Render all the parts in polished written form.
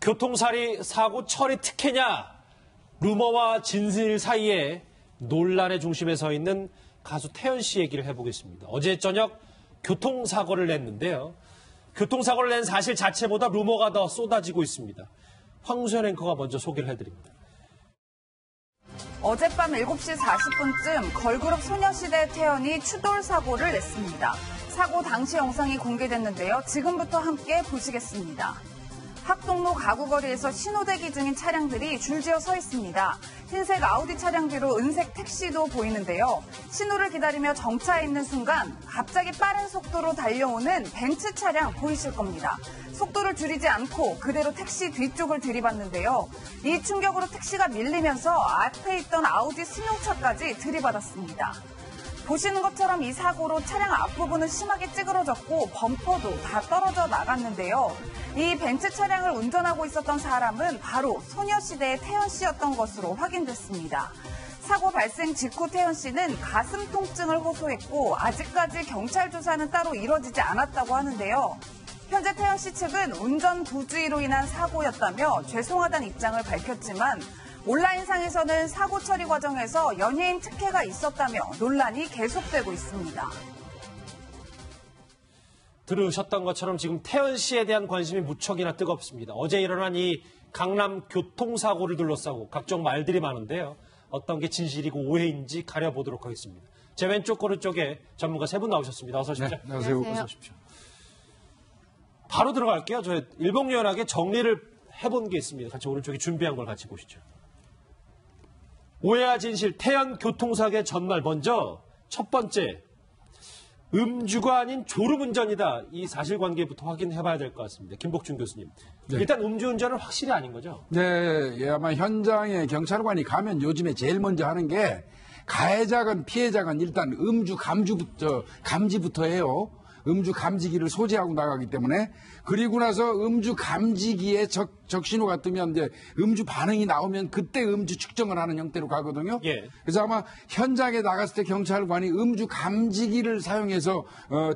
교통사고 사고 처리 특혜냐? 루머와 진실 사이에 논란의 중심에 서 있는 가수 태연 씨 얘기를 해보겠습니다. 어제 저녁 교통사고를 냈는데요. 교통사고를 낸 사실 자체보다 루머가 더 쏟아지고 있습니다. 황수연 앵커가 먼저 소개를 해드립니다. 어젯밤 7시 40분쯤 걸그룹 소녀시대 태연이 추돌 사고를 냈습니다. 사고 당시 영상이 공개됐는데요. 지금부터 함께 보시겠습니다. 학동로 가구거리에서 신호대기 중인 차량들이 줄지어 서 있습니다. 흰색 아우디 차량 뒤로 은색 택시도 보이는데요. 신호를 기다리며 정차해 있는 순간 갑자기 빠른 속도로 달려오는 벤츠 차량 보이실 겁니다. 속도를 줄이지 않고 그대로 택시 뒤쪽을 들이받는데요. 이 충격으로 택시가 밀리면서 앞에 있던 아우디 승용차까지 들이받았습니다. 보시는 것처럼 이 사고로 차량 앞부분은 심하게 찌그러졌고 범퍼도 다 떨어져 나갔는데요. 이 벤츠 차량을 운전하고 있었던 사람은 바로 소녀시대의 태연 씨였던 것으로 확인됐습니다. 사고 발생 직후 태연 씨는 가슴 통증을 호소했고 아직까지 경찰 조사는 따로 이뤄지지 않았다고 하는데요. 현재 태연 씨 측은 운전 부주의로 인한 사고였다며 죄송하다는 입장을 밝혔지만 온라인상에서는 사고 처리 과정에서 연예인 특혜가 있었다며 논란이 계속되고 있습니다. 들으셨던 것처럼 지금 태연 씨에 대한 관심이 무척이나 뜨겁습니다. 어제 일어난 이 강남 교통사고를 둘러싸고 각종 말들이 많은데요. 어떤 게 진실이고 오해인지 가려보도록 하겠습니다. 제 왼쪽 오른쪽에 전문가 세 분 나오셨습니다. 어서 오십시오. 네, 안녕하세요. 어서 오십시오. 바로 들어갈게요. 저희 일목요연하게 정리를 해본 게 있습니다. 같이 오른쪽에 준비한 걸 같이 보시죠. 오해와 진실, 태연 교통사고의 전말 먼저 첫 번째, 음주가 아닌 졸음운전이다. 이 사실관계부터 확인해봐야 될 것 같습니다. 김복준 교수님. 네. 일단 음주운전은 확실히 아닌 거죠? 네, 예, 아마 현장에 경찰관이 가면 요즘에 제일 먼저 하는 게 가해자건 피해자건 일단 음주 감지부터 해요. 음주 감지기를 소지하고 나가기 때문에 그리고 나서 음주 감지기에 적신호가 뜨면 이제 음주 반응이 나오면 그때 음주 측정을 하는 형태로 가거든요. 예. 그래서 아마 현장에 나갔을 때 경찰관이 음주 감지기를 사용해서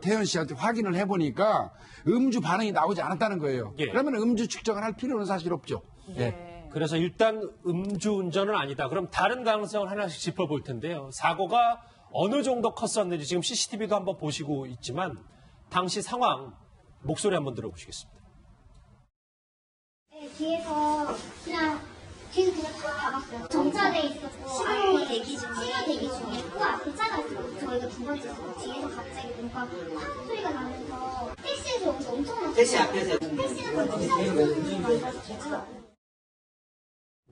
태연 씨한테 확인을 해보니까 음주 반응이 나오지 않았다는 거예요. 예. 그러면 음주 측정을 할 필요는 사실 없죠. 네. 그래서 일단 음주운전은 아니다. 그럼 다른 가능성을 하나씩 짚어볼 텐데요. 사고가 어느 정도 컸었는지 지금 CCTV도 한번 보시고 있지만 당시 상황 목소리 한번 들어보시겠습니다. 네, 뒤에서 그냥 탁 박았어요. 정차돼 있었고 신호 대기 중에 그 앞에 차가 있었고 저희가 두 번째 뒤에서 갑자기 뭔가 팍 소리가 나면서 택시에서 엄청난 택시 앞에서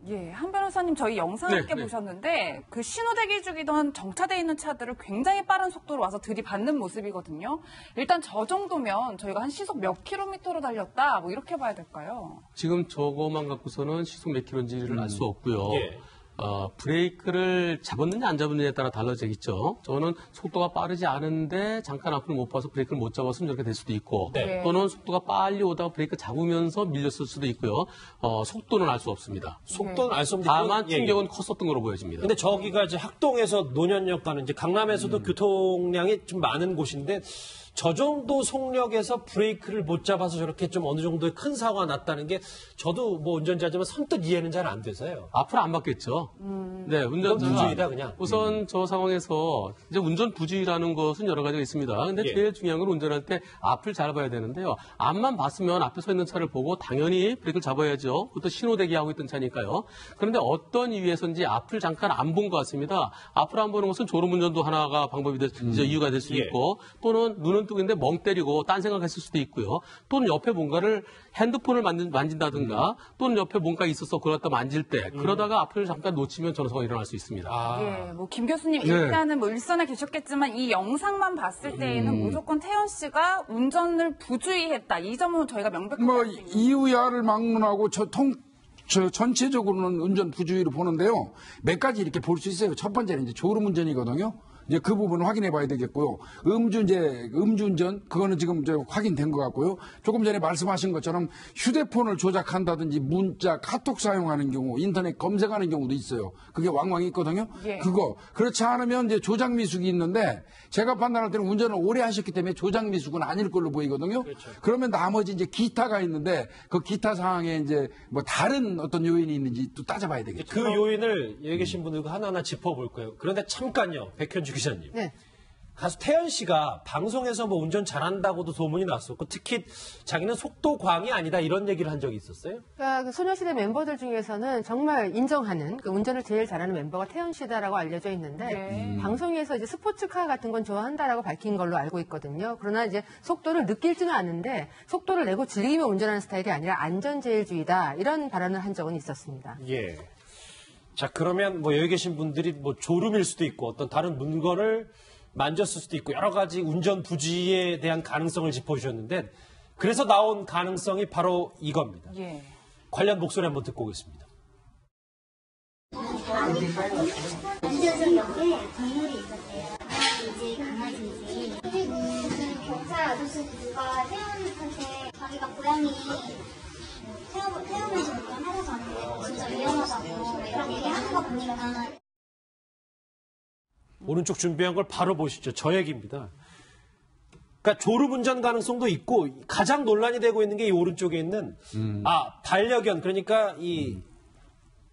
예, 한 변호사님 저희 영상 함께 보셨는데 그 신호대기 중이던 정차돼 있는 차들을 굉장히 빠른 속도로 와서 들이받는 모습이거든요. 일단 저 정도면 저희가 한 시속 몇 킬로미터로 달렸다 뭐 이렇게 봐야 될까요? 지금 저거만 갖고서는 시속 몇 킬로인지를 알 수 없고요. 예. 브레이크를 잡았느냐 안 잡았느냐에 따라 달라지겠죠. 저는 속도가 빠르지 않은데 잠깐 앞을 못 봐서 브레이크를 못 잡았으면 저렇게 될 수도 있고 네. 또는 속도가 빨리 오다가 브레이크 잡으면서 밀렸을 수도 있고요. 속도는 알 수 없습니다. 속도는 알 수 없는데 다만 예, 예. 충격은 컸었던 걸로 보여집니다. 근데 저기가 이제 학동에서 논현역 가는 이제 강남에서도 교통량이 좀 많은 곳인데 저 정도 속력에서 브레이크를 못 잡아서 저렇게 좀 어느 정도의 큰 사고가 났다는 게 저도 뭐 운전자지만 선뜻 이해는 잘 안 돼서요. 앞으로 안 받겠죠. 네, 이건 운전자가 부주의다 그냥. 우선 저 상황에서 이제 운전 부주의라는 것은 여러 가지가 있습니다. 근데 예. 제일 중요한 건 운전할 때 앞을 잘 봐야 되는데요. 앞만 봤으면 앞에 서 있는 차를 보고 당연히 브레이크를 잡아야죠. 그것도 신호 대기하고 있던 차니까요. 그런데 어떤 이유에서인지 앞을 잠깐 안 본 것 같습니다. 앞을 안 보는 것은 졸음운전도 하나가 방법이 이제 이유가 될 수 예. 있고 또는 눈은 뜨고 있는데 멍 때리고 딴 생각했을 수도 있고요. 또는 옆에 뭔가를 핸드폰을 만진다든가 또는 옆에 뭔가 있어서 그러다 만질 때 그러다가 앞을 잠깐 놓치면 전화사고가 일어날 수 있습니다. 예, 뭐 김 교수님 일단은 뭐 일선에 계셨겠지만 이 영상만 봤을 때에는 무조건 태연 씨가 운전을 부주의했다. 이 점은 저희가 명백하게 뭐 알 수 있는 이유야를 막론하고 전체적으로는 운전 부주의로 보는데요. 몇 가지 이렇게 볼 수 있어요. 첫 번째는 이제 졸음운전이거든요. 이제 그 부분을 확인해 봐야 되겠고요. 음주운전, 그거는 지금 확인된 것 같고요. 조금 전에 말씀하신 것처럼 휴대폰을 조작한다든지 문자, 카톡 사용하는 경우, 인터넷 검색하는 경우도 있어요. 그게 왕왕 있거든요. 예. 그거. 그렇지 않으면 이제 조작 미숙이 있는데 제가 판단할 때는 운전을 오래 하셨기 때문에 조작 미숙은 아닐 걸로 보이거든요. 그렇죠. 그러면 나머지 이제 기타가 있는데 그 기타 상황에 이제 뭐 다른 어떤 요인이 있는지 또 따져봐야 되겠죠. 그 요인을 여기 계신 분들과 하나하나 짚어볼 거예요. 그런데 잠깐요, 백현주 기자님. 네. 가수 태연 씨가 방송에서 뭐 운전 잘한다고도 소문이 났었고, 특히 자기는 속도 광이 아니다 이런 얘기를 한 적이 있었어요? 그러니까 그 소녀시대 멤버들 중에서는 정말 인정하는 그 운전을 제일 잘하는 멤버가 태연 씨다라고 알려져 있는데 네. 방송에서 이제 스포츠카 같은 건 좋아한다라고 밝힌 걸로 알고 있거든요. 그러나 이제 속도를 느낄지는 않는데 속도를 내고 즐기며 운전하는 스타일이 아니라 안전제일주의다 이런 발언을 한 적은 있었습니다. 예. 자, 그러면 뭐 여기 계신 분들이 뭐 졸음일 수도 있고 어떤 다른 물건을 만졌을 수도 있고 여러 가지 운전 부지에 대한 가능성을 짚어주셨는데 그래서 나온 가능성이 바로 이겁니다. 예. 관련 목소리 한번 듣고 오겠습니다. 운전석 옆에 동물이 있었대요. 강아지인지 강아지인지. 그리고 그 경찰 아저씨가 태연한테 자기가 고양이 태우면서 운전하려고 하는데 진짜 위험하다고 그런 얘기하는 거 보니까 오른쪽 준비한 걸 바로 보시죠. 저 얘기입니다. 그러니까 졸음운전 가능성도 있고 가장 논란이 되고 있는 게 이 오른쪽에 있는 반려견, 그러니까 이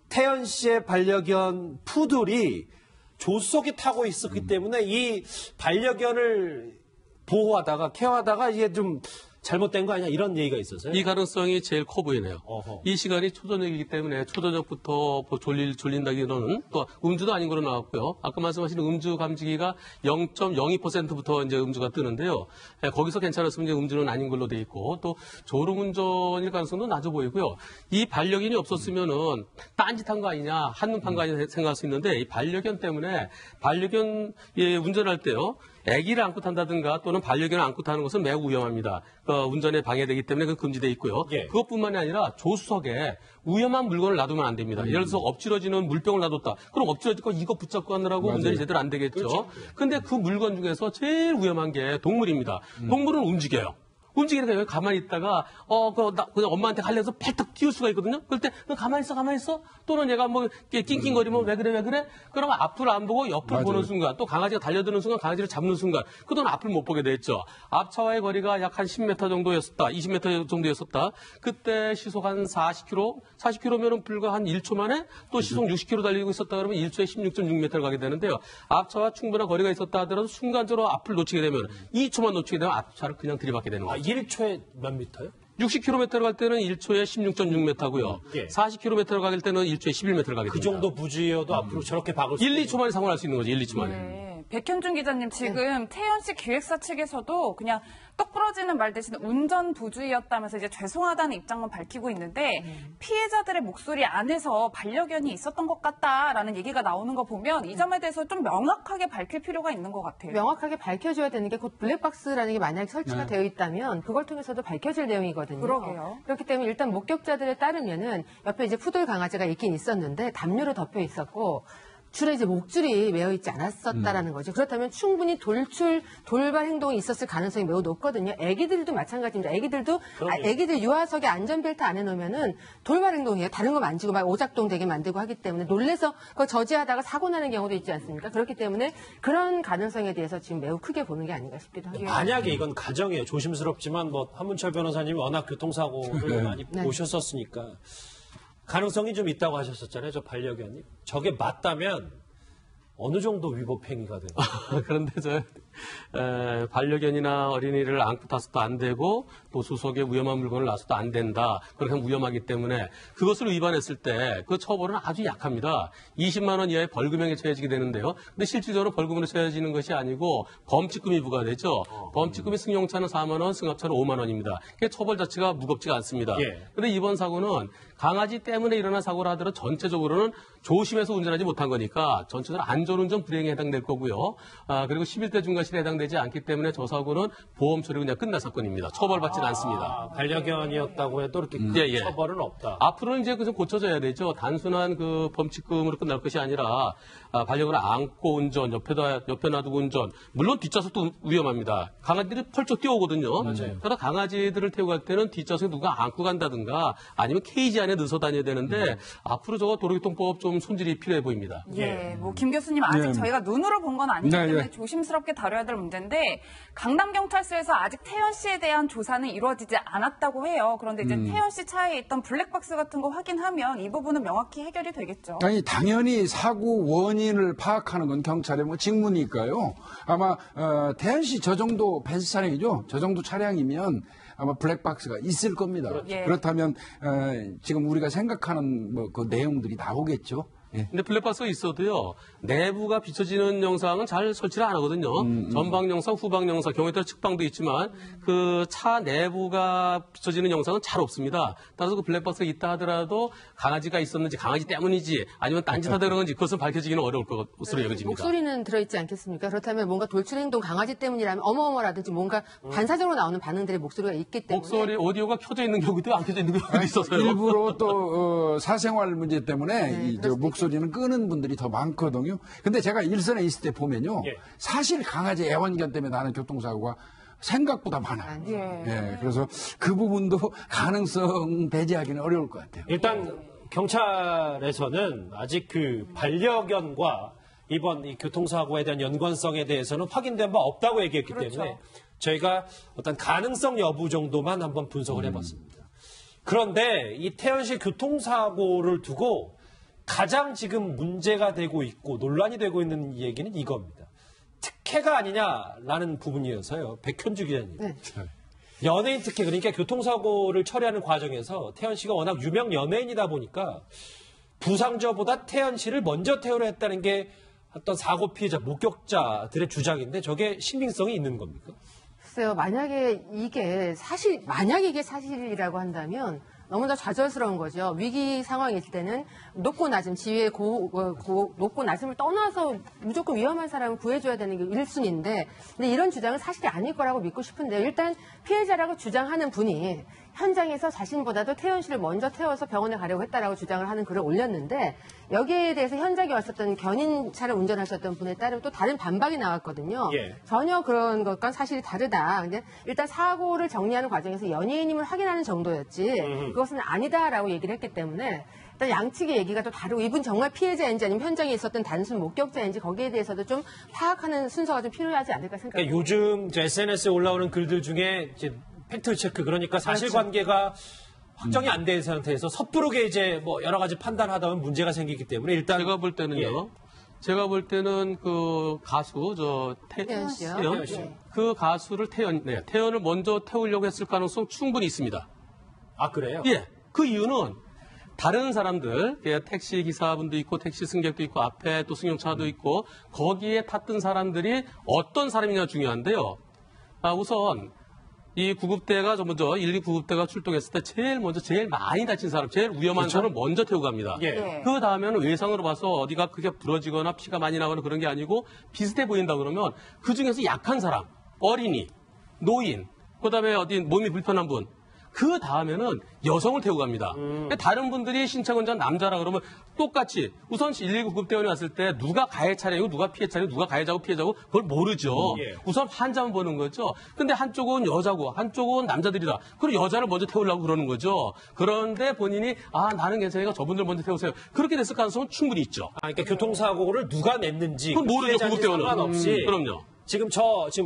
태연 씨의 반려견 푸들이 조수석에 타고 있었기 때문에 이 반려견을 보호하다가 케어하다가 이게 좀 잘못된 거 아니야 이런 얘기가 있었어요. 이 가능성이 제일 커 보이네요. 어허. 이 시간이 초저녁이기 때문에 초저녁부터 뭐 졸린다기로는 또 음주도 아닌 거로 나왔고요. 아까 말씀하신 음주 감지기가 0.02%부터 이제 음주가 뜨는데요. 거기서 괜찮았으면 이제 음주는 아닌 걸로 돼 있고 또 졸음운전일 가능성도 낮아 보이고요. 이 반려견이 없었으면은 딴짓한 거 아니냐, 한눈 판 거 아니냐 생각할 수 있는데 이 반려견 때문에 반려견 운전할 때요. 아기를 안고 탄다든가 또는 반려견을 안고 타는 것은 매우 위험합니다. 운전에 방해되기 때문에 그건 금지되어 있고요. 예. 그것뿐만이 아니라 조수석에 위험한 물건을 놔두면 안 됩니다. 예를 들어서 엎질러지는 물병을 놔뒀다. 그럼 엎질러질 거 이거 붙잡고 하느라고 맞아요. 운전이 제대로 안 되겠죠. 근데 그 물건 중에서 제일 위험한 게 동물입니다. 동물은 움직여요. 움직이니까 여기 가만히 있다가, 그냥 엄마한테 갈려서 팔딱 튀을 수가 있거든요? 그럴 때, 너 가만히 있어? 또는 얘가 뭐, 낑낑거리면 왜 그래? 그러면 앞을 안 보고 옆을 맞아요. 보는 순간, 또 강아지가 달려드는 순간 강아지를 잡는 순간, 그동안 앞을 못 보게 됐죠. 앞차와의 거리가 약 한 10m 정도였었다, 20m 정도였었다. 그때 시속 한 40km면은 불과 한 1초 만에 또 시속 60km 달리고 있었다 그러면 1초에 16.6m를 가게 되는데요. 앞차와 충분한 거리가 있었다 하더라도 순간적으로 앞을 놓치게 되면 2초만 놓치게 되면 앞차를 그냥 들이받게 되는 거예요. 1초에 몇 미터요? 60km를 갈 때는 1초에 16.6m고요. 예. 40km를 갈 때는 1초에 11m를 가게 됩니다. 그 정도 부지여도 앞으로 저렇게 박을 수 1, 2초 만에 사고를 날 수 있는 거죠. 1, 2초 만에. 네. 백현준 기자님 지금 태연 씨 기획사 측에서도 그냥 떡 부러지는 말 대신 운전 부주의였다면서 이제 죄송하다는 입장만 밝히고 있는데 피해자들의 목소리 안에서 반려견이 있었던 것 같다라는 얘기가 나오는 거 보면 이 점에 대해서 좀 명확하게 밝힐 필요가 있는 것 같아요. 명확하게 밝혀줘야 되는 게 곧 블랙박스라는 게 만약에 설치가 되어 있다면 그걸 통해서도 밝혀질 내용이거든요. 그러게요. 그렇기 때문에 일단 목격자들에 따르면은 옆에 이제 푸들 강아지가 있긴 있었는데 담요로 덮여 있었고 줄에 이제 목줄이 매어 있지 않았었다라는 거죠. 그렇다면 충분히 돌발 행동이 있었을 가능성이 매우 높거든요. 애기들도 마찬가지입니다. 애기들 유아석에 안전벨트 안 해놓으면은 돌발 행동이에요. 다른 거 만지고 막 오작동 되게 만들고 하기 때문에 놀래서 그걸 저지하다가 사고 나는 경우도 있지 않습니까? 그렇기 때문에 그런 가능성에 대해서 지금 매우 크게 보는 게 아닌가 싶기도 합니다. 만약에 이건 가정이에요. 조심스럽지만 뭐 한문철 변호사님이 워낙 교통사고를 많이 네. 보셨었으니까 가능성이 좀 있다고 하셨었잖아요. 저 반려견이. 저게 맞다면 어느 정도 위법행위가 되나요? 그런데 반려견이나 어린이를 안고 타서도 안 되고 또 수속에 위험한 물건을 놔서도 안 된다. 그렇게 하면 위험하기 때문에 그것을 위반했을 때 그 처벌은 아주 약합니다. 20만 원 이하의 벌금형에 처해지게 되는데요. 근데 실질적으로 벌금으로 처해지는 것이 아니고 범칙금이 부과되죠. 범칙금이 승용차는 4만 원, 승합차는 5만 원입니다. 그게 처벌 자체가 무겁지가 않습니다. 예. 그런데 이번 사고는 강아지 때문에 일어난 사고라 하더라도 전체적으로는 조심해서 운전하지 못한 거니까 전체적으로 안전운전 불이행에 해당될 거고요. 그리고 11대 중과실에 해당되지 않기 때문에 저 사고는 보험 처리 그냥 끝난 사건입니다. 처벌받지 하진 않습니다. 반려견이었다고 해도 이렇게 큰 예. 처벌은 없다. 앞으로는 이제 좀 고쳐져야 되죠. 단순한 그 범칙금으로 끝날 것이 아니라 반려견을 안고 운전, 옆에 놔두고 운전. 물론 뒷좌석도 위험합니다. 강아지들이 펄쩍 뛰어오거든요. 맞아요. 그러나 강아지들을 태우고 갈 때는 뒷좌석에 누가 안고 간다든가 아니면 케이지 안에 넣어서 다녀야 되는데 앞으로 저거 도로교통법 좀 손질이 필요해 보입니다. 예, 뭐 김 교수님 아직 예. 저희가 눈으로 본 건 아니기 네, 때문에 예. 조심스럽게 다뤄야 될 문제인데 강남경찰서에서 아직 태연 씨에 대한 조사는 이루어지지 않았다고 해요. 그런데 이제 태연 씨 차에 있던 블랙박스 같은 거 확인하면 이 부분은 명확히 해결이 되겠죠. 아니 당연히 사고 원인을 파악하는 건 경찰의 뭐 직무니까요. 아마 태연 씨 저 정도 벤츠 차량이죠. 저 정도 차량이면 아마 블랙박스가 있을 겁니다. 예. 그렇다면 지금 우리가 생각하는 뭐 그 내용들이 나오겠죠. 예. 근데 블랙박스가 있어도요, 내부가 비춰지는 영상은 잘 설치를 안 하거든요. 전방 영상, 후방 영상, 경우에 따라 측방도 있지만, 그 차 내부가 비춰지는 영상은 잘 없습니다. 따라서 그 블랙박스가 있다 하더라도 강아지가 있었는지, 강아지 때문이지, 아니면 딴짓하다 그런 건지, 그것은 밝혀지기는 어려울 것으로 여겨집니다. 목소리는 들어있지 않겠습니까? 그렇다면 뭔가 돌출 행동 강아지 때문이라면 어머어머라든지 뭔가 반사적으로 나오는 반응들의 목소리가 있기 때문에 목소리, 오디오가 켜져 있는 경우도 안 켜져 있는 경우도 있어서요. 일부러 또 사생활 문제 때문에 네, 이 저 목소리는 끄는 분들이 더 많거든요. 근데 제가 일선에 있을 때 보면요. 예. 사실 강아지 애완견 때문에 나는 교통사고가 생각보다 많아요. 예. 예, 그래서 그 부분도 가능성 배제하기는 어려울 것 같아요. 일단 경찰에서는 아직 그 반려견과 이번 이 교통사고에 대한 연관성에 대해서는 확인된 바 없다고 얘기했기 때문에 저희가 어떤 가능성 여부 정도만 한번 분석을 해봤습니다. 그런데 이 태연 씨 교통사고를 두고 가장 지금 문제가 되고 있고 논란이 되고 있는 얘기는 이겁니다. 특혜가 아니냐라는 부분이어서요. 백현주 기자님. 네. 연예인 특혜, 그러니까 교통사고를 처리하는 과정에서 태연 씨가 워낙 유명 연예인이다 보니까 부상자보다 태연 씨를 먼저 태우려 했다는 게 어떤 사고 피해자, 목격자들의 주장인데 저게 신빙성이 있는 겁니까? 글쎄요, 만약에 이게 사실이라고 한다면 너무나 좌절스러운 거죠. 위기 상황일 때는 높고 낮음, 지위의 높고 낮음을 떠나서 무조건 위험한 사람을 구해줘야 되는 게 1순위인데, 근데 이런 주장은 사실이 아닐 거라고 믿고 싶은데요. 일단 피해자라고 주장하는 분이 현장에서 자신보다도 태연 씨를 먼저 태워서 병원에 가려고 했다라고 주장을 하는 글을 올렸는데, 여기에 대해서 현장에 왔었던 견인차를 운전하셨던 분에 따르면 또 다른 반박이 나왔거든요. 예. 전혀 그런 것과 사실이 다르다. 근데 일단 사고를 정리하는 과정에서 연예인임을 확인하는 정도였지 그것은 아니다라고 얘기를 했기 때문에 일단 양측의 얘기가 또 다르고 이분 정말 피해자인지 아니면 현장에 있었던 단순 목격자인지 거기에 대해서도 좀 파악하는 순서가 좀 필요하지 않을까 생각합니다. 그러니까 요즘 이제 SNS에 올라오는 글들 중에 이제 팩트 체크, 그러니까 사실관계가 확정이 안 된 상태에서 섣부르게 이제 뭐 여러 가지 판단하다 보면 문제가 생기기 때문에 일단 제가 볼 때는요. 제가 볼 때는 그 가수 태연 씨요. 태연 씨. 그 가수를 태연을 먼저 태우려고 했을 가능성 충분히 있습니다. 아 그래요? 예. 그 이유는 다른 사람들, 택시 기사분도 있고 택시 승객도 있고 앞에 또 승용차도 있고 거기에 탔던 사람들이 어떤 사람이냐 중요한데요. 우선 이 구급대가 먼저 119 구급대가 출동했을 때 제일 많이 다친 사람, 제일 위험한 사람을 먼저 태우고 갑니다. 예. 그 다음에는 외상으로 봐서 어디가 크게 부러지거나 피가 많이 나거나 그런 게 아니고 비슷해 보인다 그러면 그 중에서 약한 사람, 어린이, 노인, 그 다음에 어디 몸이 불편한 분, 그 다음에는 여성을 태우고 갑니다. 다른 분들이 신체 건장 남자라 그러면 똑같이 우선 119 구급대원이 왔을 때 누가 가해 차량이고 누가 피해 차량이고 누가 가해자고 피해자고 그걸 모르죠. 예. 우선 환자만 보는 거죠. 근데 한쪽은 여자고 한쪽은 남자들이다. 그리고 여자를 먼저 태우려고 그러는 거죠. 그런데 본인이 나는 괜찮으니까 저분들 먼저 태우세요. 그렇게 됐을 가능성은 충분히 있죠. 그러니까 교통사고를 누가 냈는지 그건 모르죠, 피해자인지 구급대원은. 상관없이 그럼요. 지금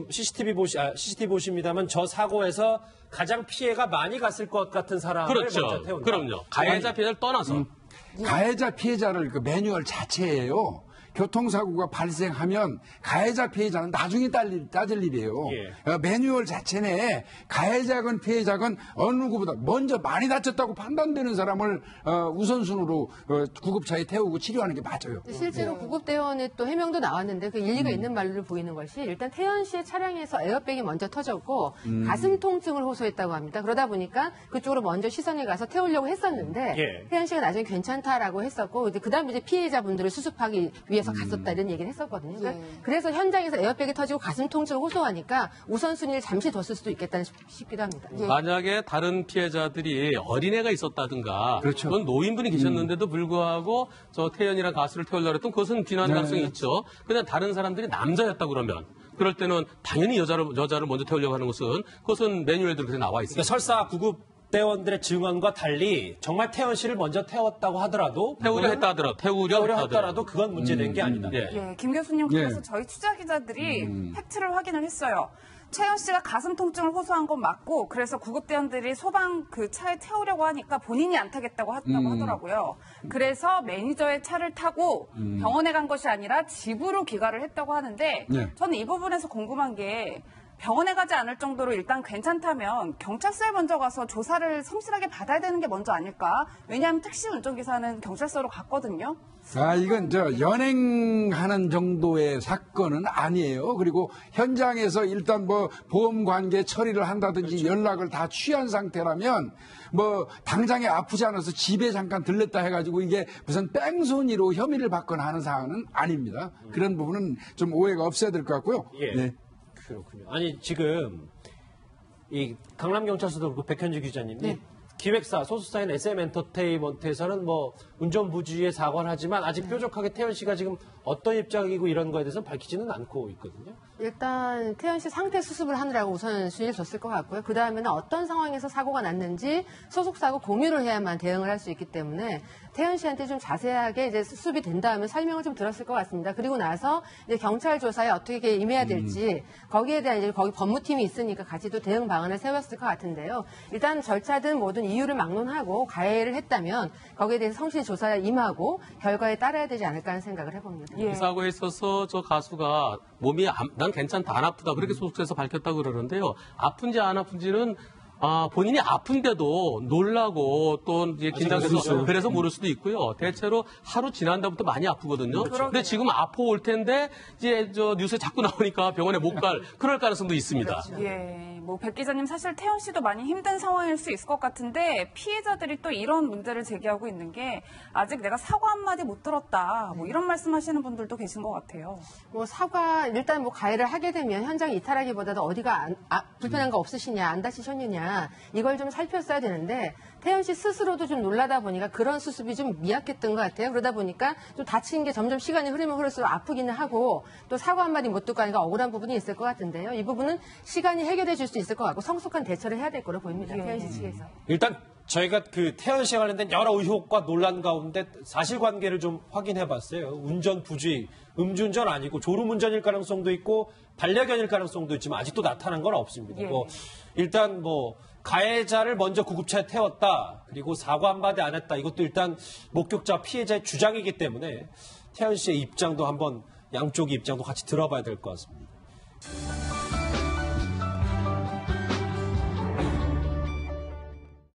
CCTV 보십니다만 저 사고에서 가장 피해가 많이 갔을 것 같은 사람을 먼저 그렇죠. 태운다. 그럼요. 가해자 피해자를 떠나서. 가해자 피해자를 그 매뉴얼 자체예요. 교통사고가 발생하면 가해자 피해자는 나중에 따질 일이에요. 예. 매뉴얼 자체 내에 가해자건 피해자건 어느 누구보다 먼저 많이 다쳤다고 판단되는 사람을 우선순위로 구급차에 태우고 치료하는 게 맞아요. 실제로 구급대원의 또 해명도 나왔는데 그 일리가 있는 말로 보이는 것이 일단 태연 씨의 차량에서 에어백이 먼저 터졌고 가슴 통증을 호소했다고 합니다. 그러다 보니까 그쪽으로 먼저 시선이 가서 태우려고 했었는데 예. 태연 씨가 나중에 괜찮다라고 했었고 그다음에 이제 피해자분들을 수습하기 위해서 위해서 갔었다 이런 얘기를 했었거든요. 그러니까 그래서 현장에서 에어백이 터지고 가슴 통증을 호소하니까 우선순위를 잠시 뒀을 수도 있겠다 싶기도 합니다. 만약에 다른 피해자들이 어린애가 있었다든가 그렇죠. 또는 노인분이 계셨는데도 불구하고 저 태연이랑 가수를 태우려고 했던 그것은 비난 가능성이 있죠. 그냥 다른 사람들이 남자였다 그러면 그럴 때는 당연히 여자를 먼저 태우려고 하는 그것은 매뉴얼에도 그렇게 나와 있습니다. 그러니까 설사 구급대원들의 증언과 달리 정말 태연 씨를 먼저 태웠다고 하더라도 태우려 태우려 했더라도 그건 문제된 게 아니다. 예, 김 교수님, 그래서 저희 취재 기자들이 팩트를 확인을 했어요. 태연 씨가 가슴 통증을 호소한 건 맞고, 그래서 구급대원들이 소방 그 차에 태우려고 하니까 본인이 안 타겠다고 하더라고요. 그래서 매니저의 차를 타고 병원에 간 것이 아니라 집으로 귀가를 했다고 하는데, 저는 이 부분에서 궁금한 게, 병원에 가지 않을 정도로 일단 괜찮다면 경찰서에 먼저 가서 조사를 성실하게 받아야 되는 게 먼저 아닐까? 왜냐하면 택시 운전기사는 경찰서로 갔거든요. 이건 연행하는 정도의 사건은 아니에요. 그리고 현장에서 일단 뭐 보험 관계 처리를 한다든지 연락을 다 취한 상태라면 뭐 당장에 아프지 않아서 집에 잠깐 들렀다 해가지고 이게 무슨 뺑소니로 혐의를 받거나 하는 사안은 아닙니다. 그런 부분은 좀 오해가 없어야 될 것 같고요. 예. 그렇군요. 아니 지금 이 강남경찰서도 그렇고 백현주 기자님이 기획사 소속사인 SM엔터테인먼트에서는 뭐 운전 부주의에 사과를 하지만 아직 뾰족하게 태연 씨가 지금 어떤 입장이고 이런 거에 대해서는 밝히지는 않고 있거든요. 일단 태연 씨 상태 수습을 하느라고 우선순위를 줬을 것 같고요. 그 다음에는 어떤 상황에서 사고가 났는지 소속사하고 공유를 해야만 대응을 할 수 있기 때문에 태연 씨한테 좀 자세하게 이제 수습이 된 다음에 설명을 좀 들었을 것 같습니다. 그리고 나서 이제 경찰 조사에 어떻게 임해야 될지 거기에 대한 이제 거기 법무팀이 있으니까 같이 또 대응 방안을 세웠을 것 같은데요. 일단 절차든 모든 이유를 막론하고 가해를 했다면 거기에 대해서 성실히 조사에 임하고 결과에 따라야 되지 않을까 하는 생각을 해봅니다. 이 사고에 있어서 저 가수가 몸이 난 괜찮다, 안 아프다 그렇게 소속사에서 밝혔다고 그러는데요. 아픈지 안 아픈지는 본인이 아픈데도 놀라고 또 이제 긴장돼서 그래서 모를 수도 있고요. 대체로 하루 지난 다음부터 많이 아프거든요. 근데 지금 아파 올 텐데 이제 저 뉴스에 자꾸 나오니까 병원에 못 그럴 가능성도 있습니다. 예, 뭐 백 기자님 사실 태연 씨도 많이 힘든 상황일 수 있을 것 같은데 피해자들이 또 이런 문제를 제기하고 있는 게 아직 내가 사과 한마디 못 들었다 뭐 이런 말씀하시는 분들도 계신 것 같아요. 뭐 사과 일단 뭐 가해를 하게 되면 현장 이탈하기보다도 어디가 불편한 거 없으시냐 안 다치셨느냐 이걸 좀 살폈어야 되는데 태연 씨 스스로도 좀 놀라다 보니까 그런 수습이 좀 미약했던 것 같아요. 그러다 보니까 좀 다친 게 점점 시간이 흐르면 흐를수록 아프기는 하고 또 사과 한마디 못 듣고 하니까 억울한 부분이 있을 것 같은데요. 이 부분은 시간이 해결해 줄 수 있을 것 같고 성숙한 대처를 해야 될 거로 보입니다. 태연 씨 측에서. 일단 저희가 그 태연 씨와 관련된 여러 의혹과 논란 가운데 사실관계를 좀 확인해 봤어요. 운전 부주의, 음주운전 아니고 졸음운전일 가능성도 있고 반려견일 가능성도 있지만 아직도 나타난 건 없습니다. 뭐 일단 뭐 가해자를 먼저 구급차에 태웠다. 그리고 사과 한마디 안 했다. 이것도 일단 목격자 피해자의 주장이기 때문에 태연 씨의 입장도 한번 양쪽의 입장도 같이 들어봐야 될 것 같습니다.